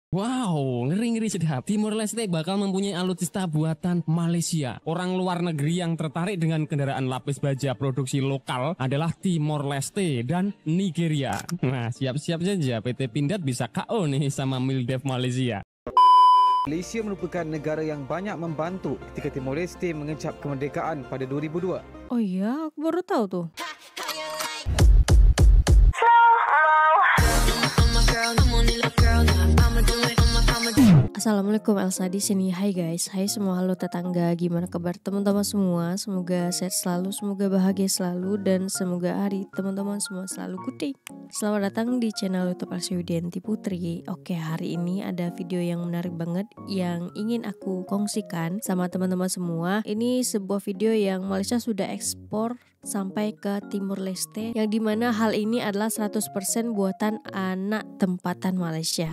Wow, ngeri-ngeri sedap. Timor Leste bakal mempunyai alutsista buatan Malaysia. Orang luar negeri yang tertarik dengan kendaraan lapis baja produksi lokal adalah Timor Leste dan Nigeria. Nah, siap-siap saja PT Pindad bisa KO nih sama Mildev Malaysia. Malaysia merupakan negara yang banyak membantu ketika Timor Leste mengecap kemerdekaan pada 2002. Oh iya, aku baru tahu tuh. Assalamualaikum, Elsa di sini. Hai guys, hai semua, halo tetangga, gimana kabar teman-teman semua? Semoga sehat selalu, semoga bahagia selalu, dan semoga hari teman-teman semua selalu good day. Selamat datang di channel YouTube Elsa Widianti Putri. Oke, hari ini ada video yang menarik banget yang ingin aku kongsikan sama teman-teman semua. Ini sebuah video yang Malaysia sudah ekspor sampai ke Timor Leste, yang dimana hal ini adalah 100% buatan anak tempatan Malaysia.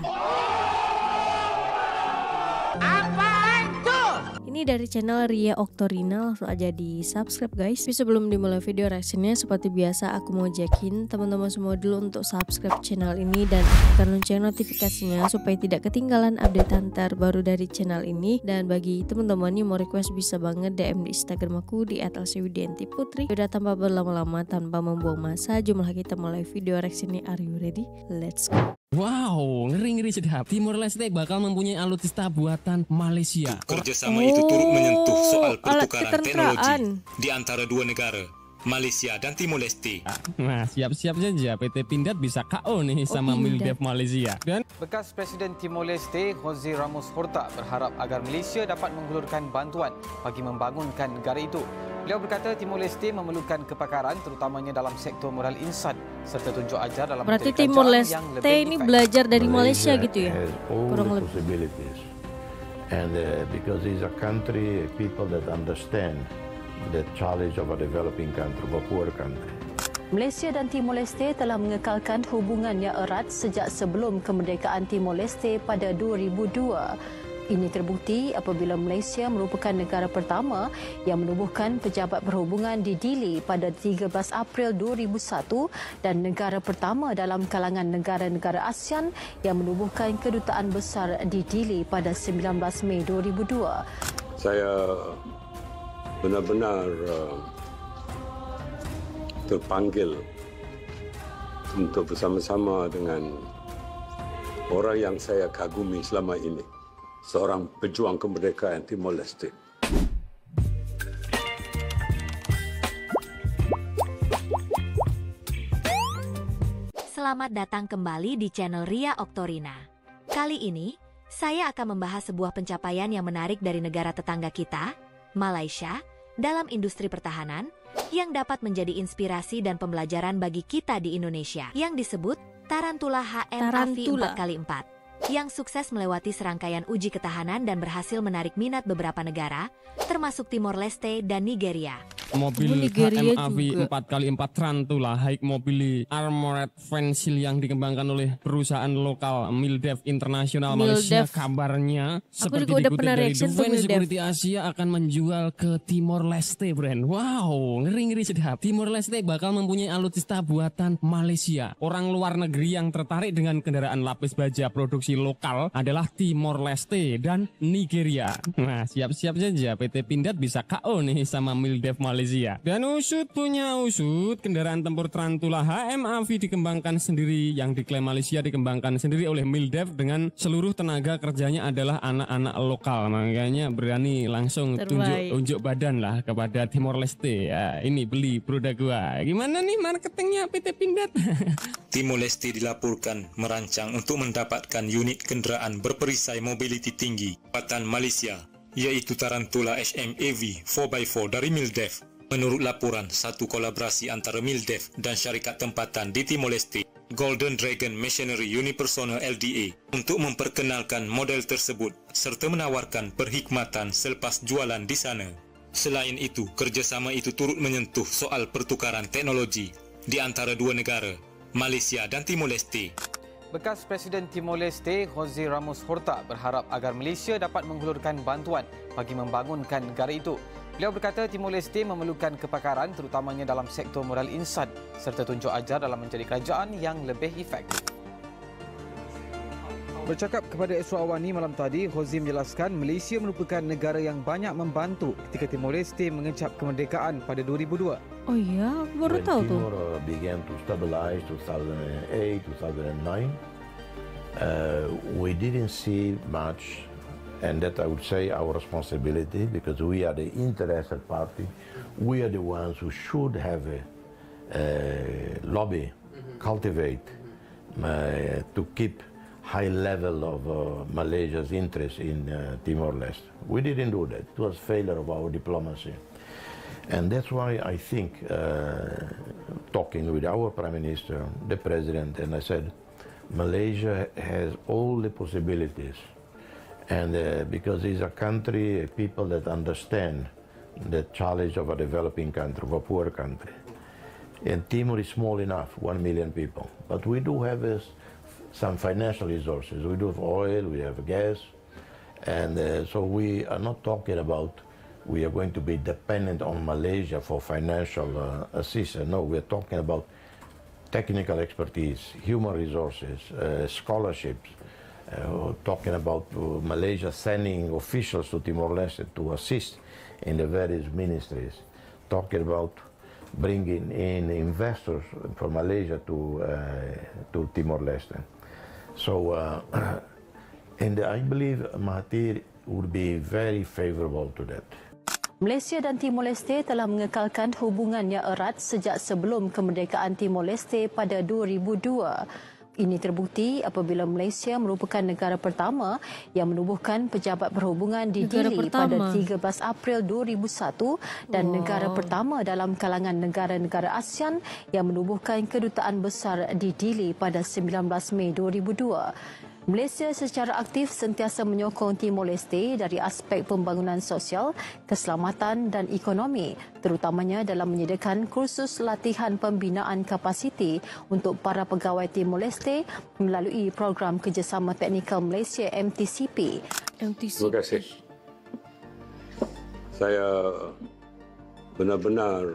Ini dari channel Ria Octorina, langsung aja di subscribe guys. Tapi sebelum dimulai video reaksinya, seperti biasa aku mau jakin teman-teman semua dulu untuk subscribe channel ini dan aktifkan lonceng notifikasinya supaya tidak ketinggalan updatean terbaru dari channel ini. Dan bagi teman-teman yang mau request bisa banget DM di Instagram aku di @elsawidiantiputri. Udah tanpa berlama-lama, tanpa membuang masa, jumlah kita mulai video reaksinya. Are you ready? Let's go. Wow, ngeri-ngeri sedap. Timor Leste bakal mempunyai alutsista buatan Malaysia. Kerjasama itu turut menyentuh soal pertukaran teknologi di antara dua negara, Malaysia dan Timor Leste. Nah, siap-siap saja PT Pindad bisa KO nih sama Mildev Malaysia. Dan Bekas Presiden Timor Leste, Jose Ramos Horta, berharap agar Malaysia dapat menghulurkan bantuan bagi membangunkan negara itu. Beliau berkata Timor Leste memerlukan kepakaran terutamanya dalam sektor moral insan serta tunjuk ajar dalam berarti Timor Leste ini belajar dari Malaysia gitu ya? Kurang lebih. And because it's a country, people that understand the challenge of a developing country, of a poor country. Malaysia dan Timor Leste telah mengekalkan hubungan yang erat sejak sebelum kemerdekaan Timor Leste pada 2002. Ini terbukti apabila Malaysia merupakan negara pertama yang menubuhkan pejabat perhubungan di Dili pada 13 April 2001 dan negara pertama dalam kalangan negara-negara ASEAN yang menubuhkan kedutaan besar di Dili pada 19 Mei 2002. Saya benar-benar terpanggil untuk bersama-sama dengan orang yang saya kagumi selama ini, seorang pejuang kemerdekaan Timor Leste. Selamat datang kembali di channel Ria Octorina. Kali ini, saya akan membahas sebuah pencapaian yang menarik dari negara tetangga kita, Malaysia, dalam industri pertahanan, yang dapat menjadi inspirasi dan pembelajaran bagi kita di Indonesia, yang disebut Tarantula HMAV 4x4. Yang sukses melewati serangkaian uji ketahanan dan berhasil menarik minat beberapa negara, termasuk Timor Leste dan Nigeria. Mobil HMAV 4x4 Tarantula High Mobile Armored Vehicle yang dikembangkan oleh perusahaan lokal Mildev International Malaysia, kabarnya seperti dikutip dari Defense Security Asia akan menjual ke Timor Leste brand. Wow, ngeri-ngeri sedap. Timor Leste bakal mempunyai alutsista buatan Malaysia. Orang luar negeri yang tertarik dengan kendaraan lapis baja produksi lokal adalah Timor Leste dan Nigeria. Nah, siap-siap saja PT Pindad bisa KO nih sama Mildev Malaysia. Dan usut punya usut, kendaraan tempur Tarantula HMAV dikembangkan sendiri, yang diklaim Malaysia dikembangkan sendiri oleh Mildev dengan seluruh tenaga kerjanya adalah anak-anak lokal. Makanya berani langsung tunjuk badan lah kepada Timor Leste. Ya, ini beli produk gua. Gimana nih marketingnya PT Pindad? Timor Leste dilaporkan merancang untuk mendapatkan unit kendaraan berperisai mobility tinggi buatan Malaysia, yaitu Tarantula HMAV 4x4 dari Mildev. Menurut laporan, satu kolaborasi antara Mildev dan syarikat tempatan di Timor Leste, Golden Dragon Machinery Unipersonal LDA, untuk memperkenalkan model tersebut serta menawarkan perkhidmatan selepas jualan di sana. Selain itu, kerjasama itu turut menyentuh soal pertukaran teknologi di antara dua negara, Malaysia dan Timor Leste. Bekas Presiden Timor Leste, Jose Ramos Horta, berharap agar Malaysia dapat menghulurkan bantuan bagi membangunkan negara itu. Beliau berkata Timor Leste memerlukan kepakaran terutamanya dalam sektor moral insan serta tunjuk ajar dalam menjadi kerajaan yang lebih efektif. Bercakap kepada Astro Awani malam tadi, Hozim menjelaskan Malaysia merupakan negara yang banyak membantu ketika Timor Leste mengecap kemerdekaan pada 2002. Oh iya, aku baru tahu tu. Timor began to stabilize 2008, 2009. We didn't see much, and that I would say our responsibility, because we are the interested party. We are the ones who should have a lobby, cultivate to keep high level of Malaysia's interest in Timor-Leste. We didn't do that. It was failure of our diplomacy. And that's why I think, talking with our Prime Minister, the President, and I said, Malaysia has all the possibilities. And because it's a country, people that understand the challenge of a developing country, of a poor country. And Timor is small enough, 1 million people. But we do have some financial resources. We do have oil, we have gas, and so we are not talking about we are going to be dependent on Malaysia for financial assistance. No, we are talking about technical expertise, human resources, scholarships, talking about Malaysia sending officials to Timor-Leste to assist in the various ministries, talking about bringing in investors from Malaysia to Timor-Leste. So, and I believe Mahathir would be very favorable to that. Malaysia dan Timor-Leste telah mengekalkan hubungan yang erat sejak sebelum kemerdekaan Timor-Leste pada 2002. Ini terbukti apabila Malaysia merupakan negara pertama yang menubuhkan pejabat perhubungan di Dili pada 13 April 2001 dan negara pertama dalam kalangan negara-negara ASEAN yang menubuhkan kedutaan besar di Dili pada 19 Mei 2002. Malaysia secara aktif sentiasa menyokong Timor-Leste dari aspek pembangunan sosial, keselamatan dan ekonomi, terutamanya dalam menyediakan kursus latihan pembinaan kapasiti untuk para pegawai Timor-Leste melalui program kerjasama teknikal Malaysia MTCP. Terima kasih. Saya benar-benar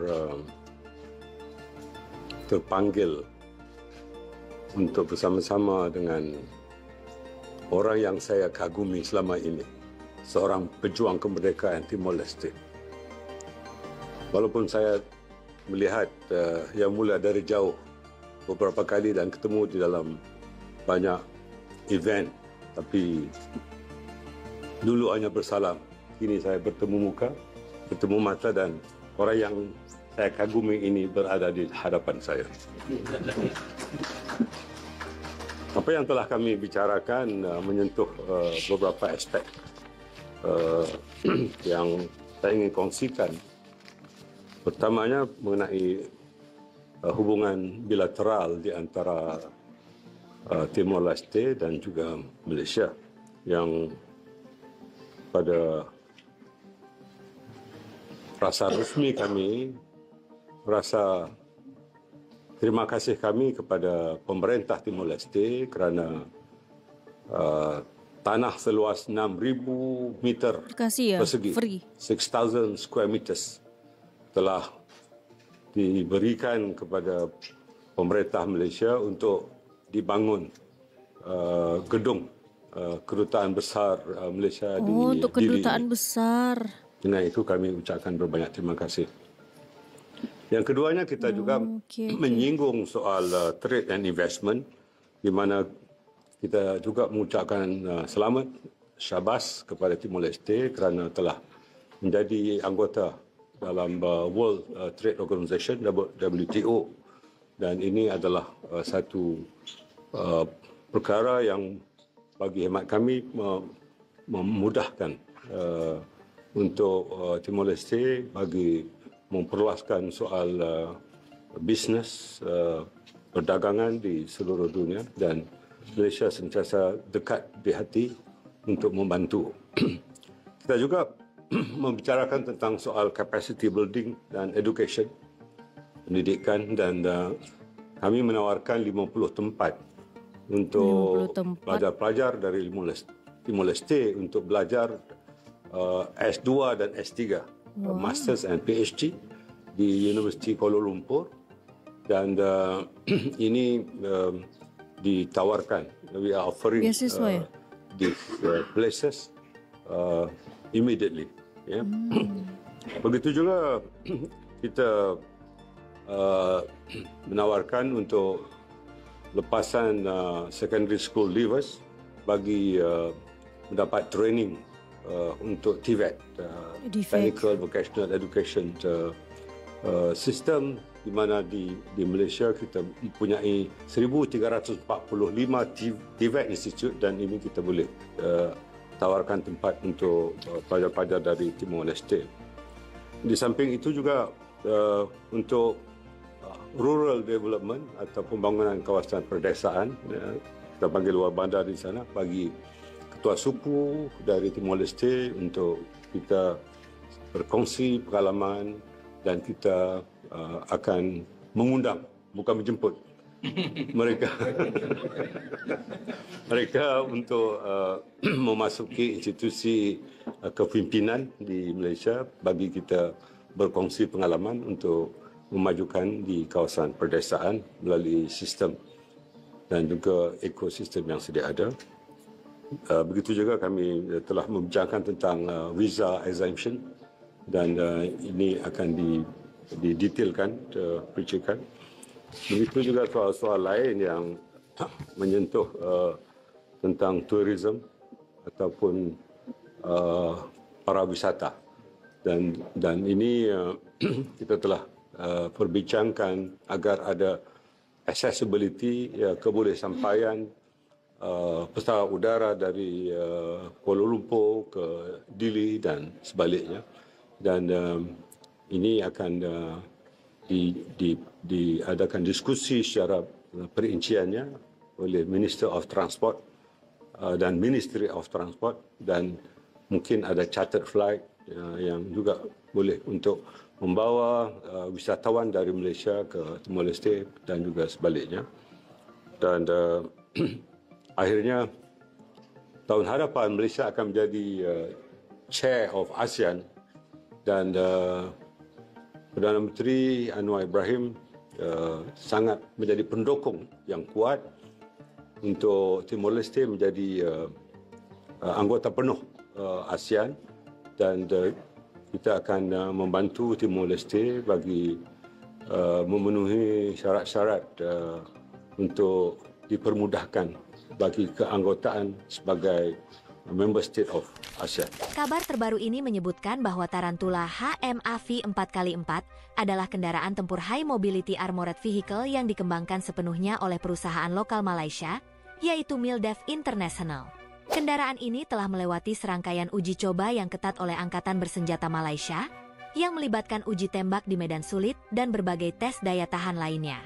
terpanggil untuk bersama-sama dengan orang yang saya kagumi selama ini, seorang pejuang kemerdekaan Timor-Leste. Walaupun saya melihat yang mulia dari jauh beberapa kali dan ketemu di dalam banyak event, tapi dulu hanya bersalam. Kini saya bertemu muka, bertemu mata, dan orang yang saya kagumi ini berada di hadapan saya. Apa yang telah kami bicarakan menyentuh beberapa aspek yang saya ingin kongsikan. Pertamanya mengenai hubungan bilateral di antara Timor-Leste dan juga Malaysia yang pada rasa resmi kami rasa terima kasih kami kepada pemerintah Timor-Leste kerana tanah seluas 6,000 meter persegi, 6,000 square meters, telah diberikan kepada pemerintah Malaysia untuk dibangun gedung kedutaan besar Malaysia di Dili. Untuk kedutaan besar. Dengan itu kami ucapkan berbanyak terima kasih. Yang keduanya kita juga menyinggung soal trade and investment, di mana kita juga mengucapkan selamat syabas kepada Timor-Leste kerana telah menjadi anggota dalam World Trade Organization WTO, dan ini adalah satu perkara yang bagi hemat kami memudahkan untuk Timor-Leste bagi memperluaskan soal bisnes, perdagangan di seluruh dunia, dan Malaysia sentiasa dekat di hati untuk membantu. Kita juga membicarakan tentang soal capacity building dan education, pendidikan, dan kami menawarkan 50 tempat untuk pelajar-pelajar dari Timor-Leste untuk belajar S2 dan S3. Masters and PhD di Universiti Kuala Lumpur, dan ini ditawarkan we are offering these places immediately. Ya. Begitu juga kita menawarkan untuk lepasan secondary school leavers bagi mendapat training untuk TVET, Technical Vocational Education System, di mana di Malaysia kita mempunyai 1,345 TVET Institute, dan ini kita boleh tawarkan tempat untuk pelajar-pelajar dari Timor Leste. Di samping itu juga untuk rural development atau pembangunan kawasan perdesaan, kita panggil luar bandar di sana, bagi ketua suku dari Timor Leste untuk kita berkongsi pengalaman, dan kita akan mengundang, bukan menjemput mereka untuk memasuki institusi kepimpinan di Malaysia, bagi kita berkongsi pengalaman untuk memajukan di kawasan perdesaan melalui sistem dan juga ekosistem yang sedia ada. Begitu juga kami telah membincangkan tentang visa exemption, dan ini akan didetailkan, diperinci. Begitu juga soal-soal lain yang menyentuh tentang tourism ataupun para wisata, dan ini kita telah perbincangkan agar ada accessibility, kebolehsampaian pesawat udara dari Kuala Lumpur ke Dili dan sebaliknya, dan ini akan diadakan diskusi secara perinciannya oleh Minister of Transport dan Ministry of Transport, dan mungkin ada chartered flight yang juga boleh untuk membawa wisatawan dari Malaysia ke Timor Leste dan juga sebaliknya. Dan akhirnya tahun hadapan Malaysia akan menjadi chair of ASEAN, dan Perdana Menteri Anwar Ibrahim sangat menjadi pendukung yang kuat untuk Timor Leste menjadi anggota penuh ASEAN, dan kita akan membantu Timor Leste bagi memenuhi syarat-syarat untuk dipermudahkan bagi keanggotaan sebagai member state of ASEAN. Kabar terbaru ini menyebutkan bahwa Tarantula HMAV 4x4 adalah kendaraan tempur High Mobility Armored Vehicle yang dikembangkan sepenuhnya oleh perusahaan lokal Malaysia, yaitu MILDEF International. Kendaraan ini telah melewati serangkaian uji coba yang ketat oleh Angkatan Bersenjata Malaysia, yang melibatkan uji tembak di medan sulit dan berbagai tes daya tahan lainnya.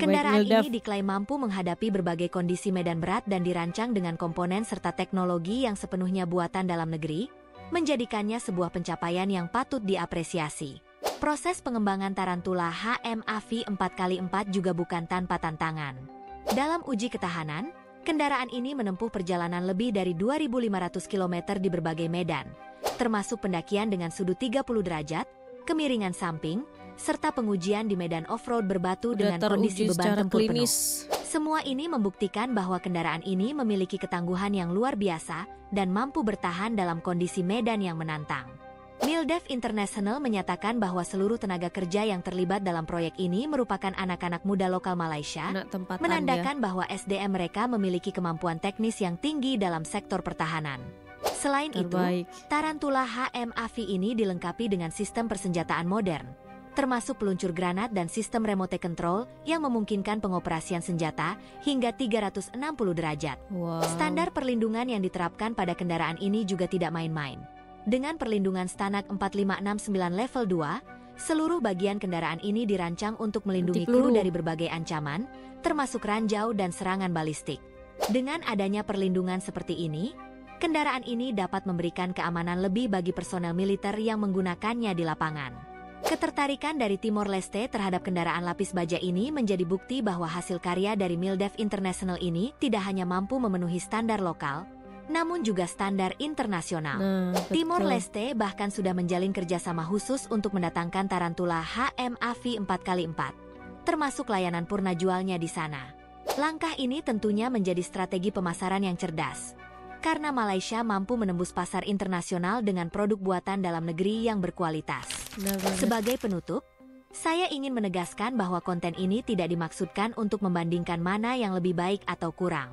Kendaraan ini diklaim mampu menghadapi berbagai kondisi medan berat dan dirancang dengan komponen serta teknologi yang sepenuhnya buatan dalam negeri, menjadikannya sebuah pencapaian yang patut diapresiasi. Proses pengembangan Tarantula HMAV 4x4 juga bukan tanpa tantangan. Dalam uji ketahanan, kendaraan ini menempuh perjalanan lebih dari 2.500 km di berbagai medan, termasuk pendakian dengan sudut 30 derajat, kemiringan samping, serta pengujian di medan off-road berbatu dengan kondisi beban tempur penuh. Semua ini membuktikan bahwa kendaraan ini memiliki ketangguhan yang luar biasa dan mampu bertahan dalam kondisi medan yang menantang. MILDEF International menyatakan bahwa seluruh tenaga kerja yang terlibat dalam proyek ini merupakan anak-anak muda lokal Malaysia, menandakan bahwa SDM mereka memiliki kemampuan teknis yang tinggi dalam sektor pertahanan. Selain itu, Tarantula HMAV ini dilengkapi dengan sistem persenjataan modern, termasuk peluncur granat dan sistem remote control yang memungkinkan pengoperasian senjata hingga 360 derajat. Standar perlindungan yang diterapkan pada kendaraan ini juga tidak main-main. Dengan perlindungan STANAG 4569 level 2, seluruh bagian kendaraan ini dirancang untuk melindungi kru dari berbagai ancaman, termasuk ranjau dan serangan balistik. Dengan adanya perlindungan seperti ini, kendaraan ini dapat memberikan keamanan lebih bagi personel militer yang menggunakannya di lapangan. Ketertarikan dari Timor Leste terhadap kendaraan lapis baja ini menjadi bukti bahwa hasil karya dari MILDEF International ini tidak hanya mampu memenuhi standar lokal, namun juga standar internasional. Timor Leste bahkan sudah menjalin kerjasama khusus untuk mendatangkan Tarantula HMAV 4x4, termasuk layanan purna jualnya di sana. Langkah ini tentunya menjadi strategi pemasaran yang cerdas, karena Malaysia mampu menembus pasar internasional dengan produk buatan dalam negeri yang berkualitas. Sebagai penutup, saya ingin menegaskan bahwa konten ini tidak dimaksudkan untuk membandingkan mana yang lebih baik atau kurang.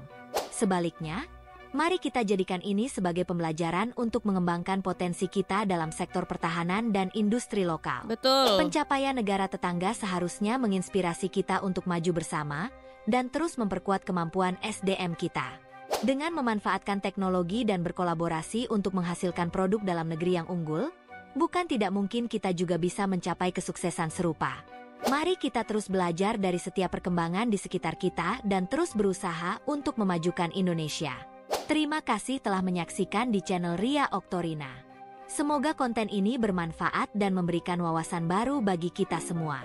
Sebaliknya, mari kita jadikan ini sebagai pembelajaran untuk mengembangkan potensi kita dalam sektor pertahanan dan industri lokal. Betul. Pencapaian negara tetangga seharusnya menginspirasi kita untuk maju bersama dan terus memperkuat kemampuan SDM kita. Dengan memanfaatkan teknologi dan berkolaborasi untuk menghasilkan produk dalam negeri yang unggul, bukan tidak mungkin kita juga bisa mencapai kesuksesan serupa. Mari kita terus belajar dari setiap perkembangan di sekitar kita dan terus berusaha untuk memajukan Indonesia. Terima kasih telah menyaksikan di channel Ria Oktorina. Semoga konten ini bermanfaat dan memberikan wawasan baru bagi kita semua.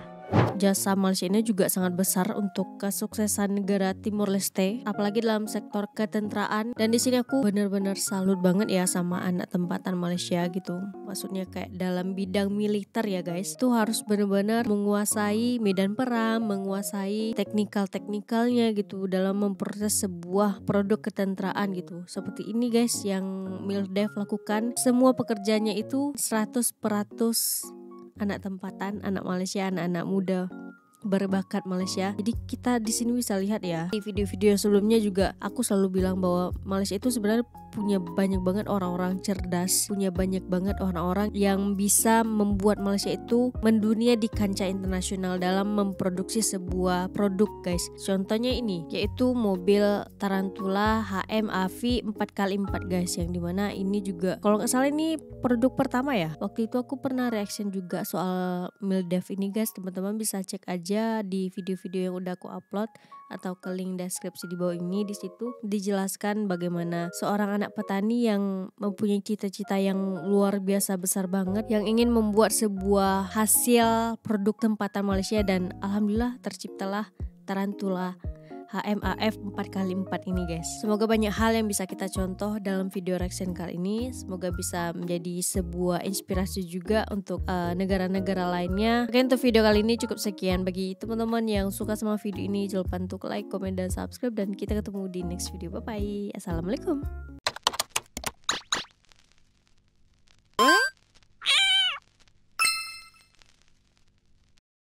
Jasa Malaysia ini juga sangat besar untuk kesuksesan negara Timor Leste, apalagi dalam sektor ketenteraan. Dan di sini aku benar-benar salut banget ya sama anak tempatan Malaysia gitu. Maksudnya kayak dalam bidang militer ya guys, itu harus benar-benar menguasai medan perang, menguasai teknikalnya gitu dalam memproses sebuah produk ketenteraan gitu. Seperti ini guys yang MILDEF lakukan, semua pekerjaannya itu 100% anak tempatan, anak Malaysia, anak-anak muda berbakat Malaysia. Jadi kita di sini bisa lihat ya, di video-video sebelumnya juga aku selalu bilang bahwa Malaysia itu sebenarnya punya banyak banget orang-orang cerdas, punya banyak banget orang-orang yang bisa membuat Malaysia itu mendunia di kancah internasional dalam memproduksi sebuah produk guys. Contohnya ini, yaitu mobil Tarantula HM-AV 4x4 guys, yang dimana ini juga kalau nggak salah ini produk pertama ya. Waktu itu aku pernah reaction juga soal MILDEF ini guys, teman-teman bisa cek aja di video-video yang udah aku upload atau ke link deskripsi di bawah ini. Di situ dijelaskan bagaimana seorang anak petani yang mempunyai cita-cita yang luar biasa besar banget, yang ingin membuat sebuah hasil produk tempatan Malaysia, dan alhamdulillah terciptalah Tarantula HM-AV 4x4 ini guys. Semoga banyak hal yang bisa kita contoh dalam video reaction kali ini. Semoga bisa menjadi sebuah inspirasi juga untuk negara-negara lainnya. Oke, untuk video kali ini cukup sekian. Bagi teman-teman yang suka sama video ini, jangan lupa untuk like, komen, dan subscribe. Dan kita ketemu di next video. Bye bye. Assalamualaikum.